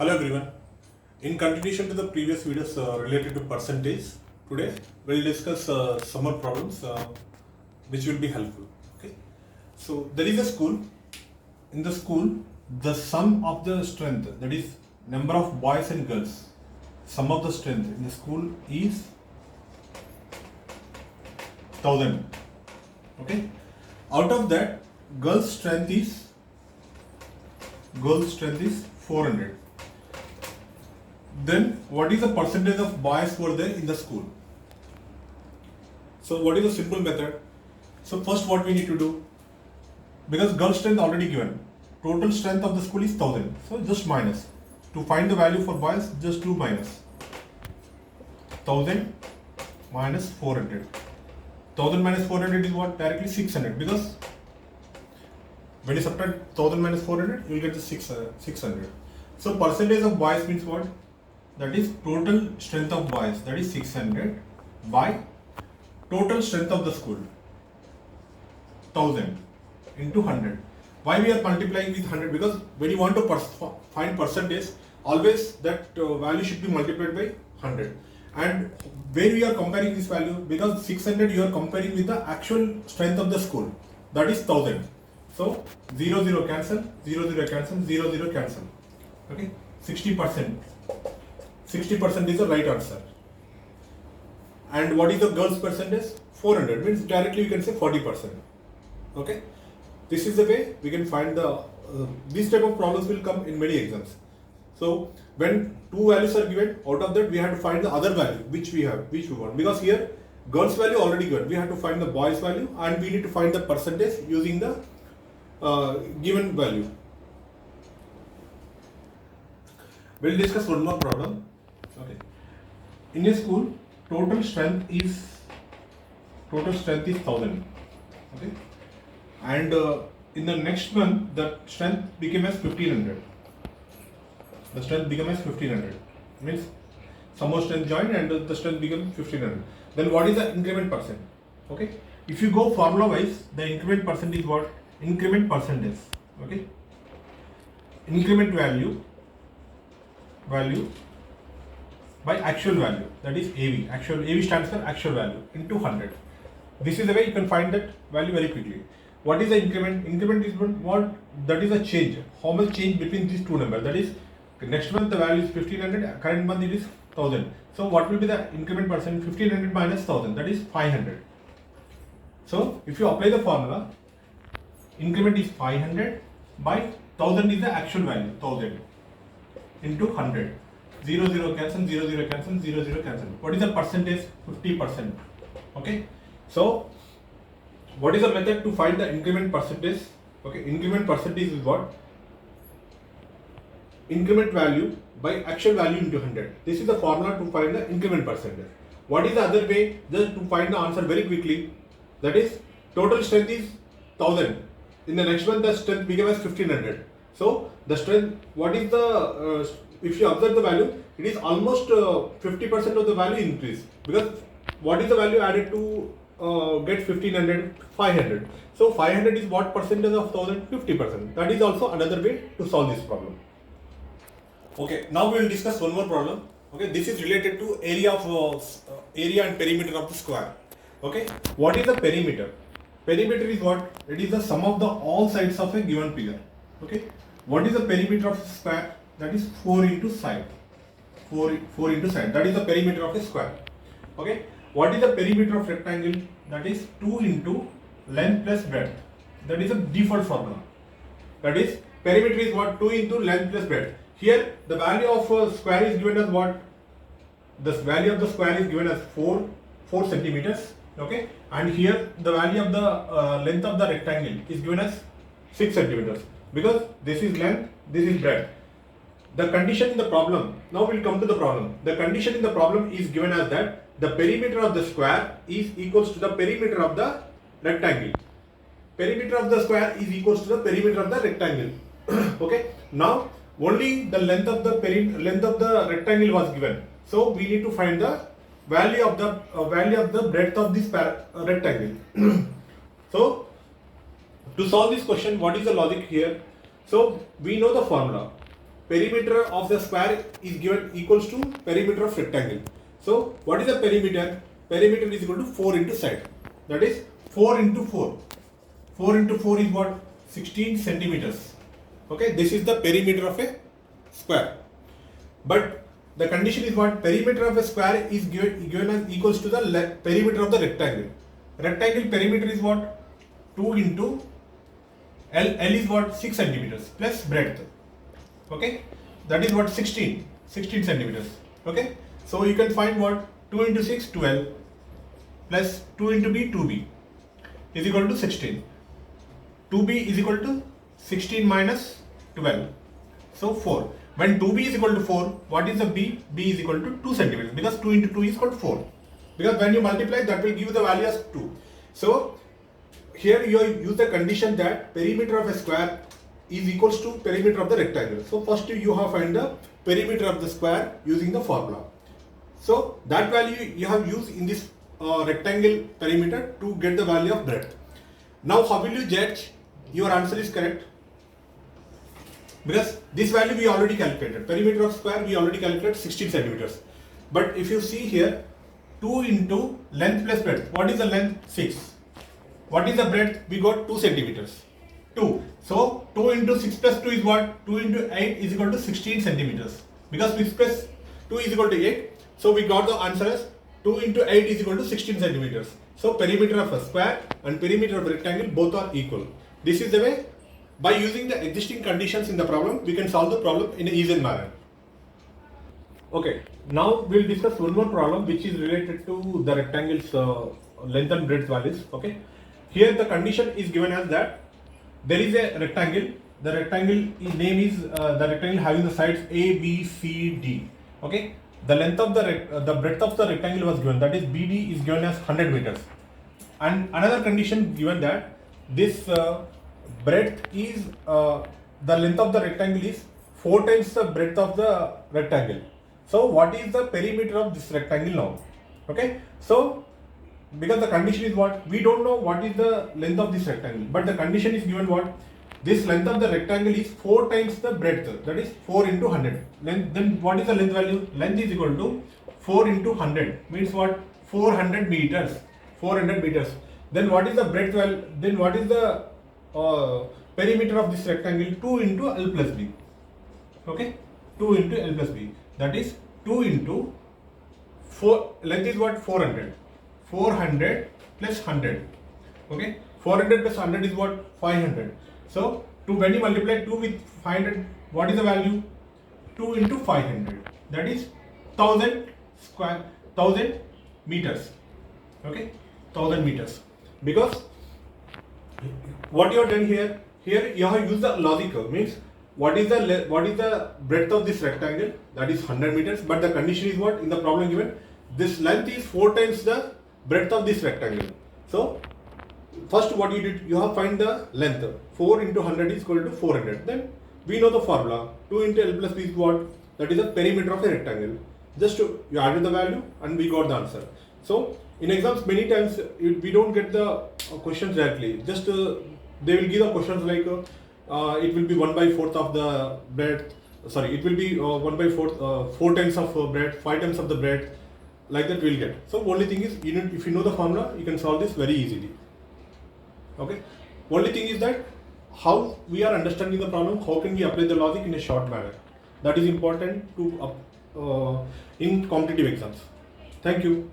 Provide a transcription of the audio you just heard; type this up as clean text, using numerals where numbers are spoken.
Hello everyone. In continuation to the previous videos related to percentage, today we'll discuss some more problems which will be helpful. Okay. So there is a school. In the school, the sum of the strength, that is number of boys and girls, sum of the strength in the school is 1000. Okay. Out of that, girls' strength is 400. Then what is the percentage of boys who are there in the school? So what is the simple method? So first what we need to do, because girl strength already given, total strength of the school is 1000. So just minus. To find the value for boys, just do minus. 1000 minus 400. 1000 minus 400 is what? Directly 600, because when you subtract 1000 minus 400, you will get the 600. So percentage of boys means what? That is total strength of boys, that is 600 by total strength of the school, 1000 into 100. Why we are multiplying with 100? Because when you want to find percentage, always that value should be multiplied by 100. And where we are comparing this value, because 600 you are comparing with the actual strength of the school, that is 1000. So 0 0 cancel, 0 0 cancel, 0 0 cancel. Okay, 60%. 60% is the right answer. And what is the girls' percentage? 400, means directly you can say 40%. Okay, this is the way we can find the this type of problems will come in many exams. So when two values are given, out of that we have to find the other value which we want, because here girls' value already given, we have to find the boys' value and we need to find the percentage using the given value. We'll discuss one more problem. Okay. In a school, total strength is 1000. Okay. And in the next month, the strength became as 1500. The strength became as 1500. Means some more strength joined and the strength became 1500. Then what is the increment percent? Okay. If you go formula wise, the increment percent is what? Increment percentage. Okay. Increment value by actual value, that is AV. AV stands for actual value into 100. This is the way you can find that value very quickly. What is the increment? Increment is what? That is a change. How much change between these two numbers? That is, next month the value is 1500, current month it is 1000. So what will be the increment percent? 1500 minus 1000, that is 500. So if you apply the formula, increment is 500 by 1000 is the actual value, 1000 into 100. 0 0 cancel, 0 0 cancel, 0 0 cancel. What is the percentage? 50%. Okay. So what is the method to find the increment percentage? Okay, increment percentage is what? Increment value by actual value into 100. This is the formula to find the increment percentage. What is the other way? Just to find the answer very quickly. That is, total strength is 1000. In the next one, the strength became as 1500. So the strength, what is the if you observe the value, it is almost 50% of the value increase, because what is the value added to get 1500? 500. So 500 is what percentage of 1000? 50%. That is also another way to solve this problem. Okay, now we will discuss one more problem. Okay, this is related to area and perimeter of the square. Okay, what is the perimeter? Perimeter is what? It is the sum of the all sides of a given figure. Okay, what is the perimeter of a square? That is 4 into side. 4 into side. That is the perimeter of a square. Okay, what is the perimeter of rectangle? That is 2 into length plus breadth. That is a default formula. That is, perimeter is what? 2 into length plus breadth. Here the value of square is given as what? The value of the square is given as 4 centimeters. Okay, and here the value of the length of the rectangle is given as 6 centimeters, because this is length, this is breadth. The condition in the problem, now we will come to the problem. The condition in the problem is given as that the perimeter of the square is equals to the perimeter of the rectangle. Perimeter of the square is equals to the perimeter of the rectangle. Okay, now only the length of the rectangle was given. So we need to find the value of the breadth of this rectangle. So to solve this question, what is the logic here? So we know the formula. perimeter of the square is given equals to perimeter of rectangle. So what is the perimeter? Perimeter is equal to 4 into side. That is 4 into 4. 4 into 4 is what? 16 centimeters. Okay, this is the perimeter of a square. But the condition is what? Perimeter of a square is given as equals to the perimeter of the rectangle. Rectangle perimeter is what? 2 into L is what? 6 centimeters plus breadth. Okay, that is what? 16 centimeters. Okay, so you can find what? 2 into 6, 12 plus 2 into b, 2b is equal to 16. 2b is equal to 16 minus 12. So 4. When 2b is equal to 4, what is the b? b is equal to 2 centimeters, because 2 into 2 is equal to 4. Because when you multiply, that will give you the value as 2. So here you use the condition that perimeter of a square is equals to perimeter of the rectangle. So first you have find the perimeter of the square using the formula. So that value you have used in this rectangle perimeter to get the value of breadth. Now how will you judge your answer is correct? Because this value we already calculated. Perimeter of square we already calculated 16 centimeters. But if you see here, 2 into length plus breadth. What is the length? 6. What is the breadth? We got 2 centimeters. 2. So 2 into 6 plus 2 is what? 2 into 8 is equal to 16 centimeters. Because 6 plus 2 is equal to 8. So we got the answer as 2 into 8 is equal to 16 centimeters. So perimeter of a square and perimeter of a rectangle both are equal. This is the way. By using the existing conditions in the problem, we can solve the problem in an easy manner. Okay, now we'll discuss one more problem which is related to the rectangle's length and breadth values. Okay, here the condition is given as that there is a rectangle. The rectangle name is the rectangle having the sides A, B, C, D. Okay, the length of the breadth of the rectangle was given, that is BD is given as 100 meters. And another condition given that this breadth is the length of the rectangle is 4 times the breadth of the rectangle. So what is the perimeter of this rectangle now? Okay, so because the condition is what? We don't know what is the length of this rectangle, but the condition is given what? This length of the rectangle is 4 times the breadth, that is 4 into 100. Then what is the length value? Length is equal to 4 into 100 means what? 400 meters. 400 meters. Then what is the breadth value? Then what is the perimeter of this rectangle? 2 into L plus B. Okay, 2 into L plus B. That is 2 into 4. Length is what? 400. 400 plus 100. Okay, 400 plus 100 is what? 500. So when you multiply 2 with 500, what is the value? 2 into 500. That is 1000 meters. Okay, 1000 meters. Because what you have done here you have used the logic curve, means what is the breadth of this rectangle? That is 100 meters. But the condition is what? In the problem given, this length is 4 times the breadth of this rectangle. So first what you did, you have find the length. 4 into 100 is equal to 400. Then we know the formula. 2 into L plus B is what? That is the perimeter of a rectangle. Just you added the value and we got the answer. So in exams many times we don't get the questions directly. Just they will give the questions like it will be 1 by 4th of the breadth. Sorry, it will be 1 by 4th, 4 times of breadth, 5 times of the breadth. Like that we'll get. So only thing is, if you know the formula, you can solve this very easily. Okay. Only thing is that how we are understanding the problem, how can we apply the logic in a short manner. That is important to in competitive exams. Thank you.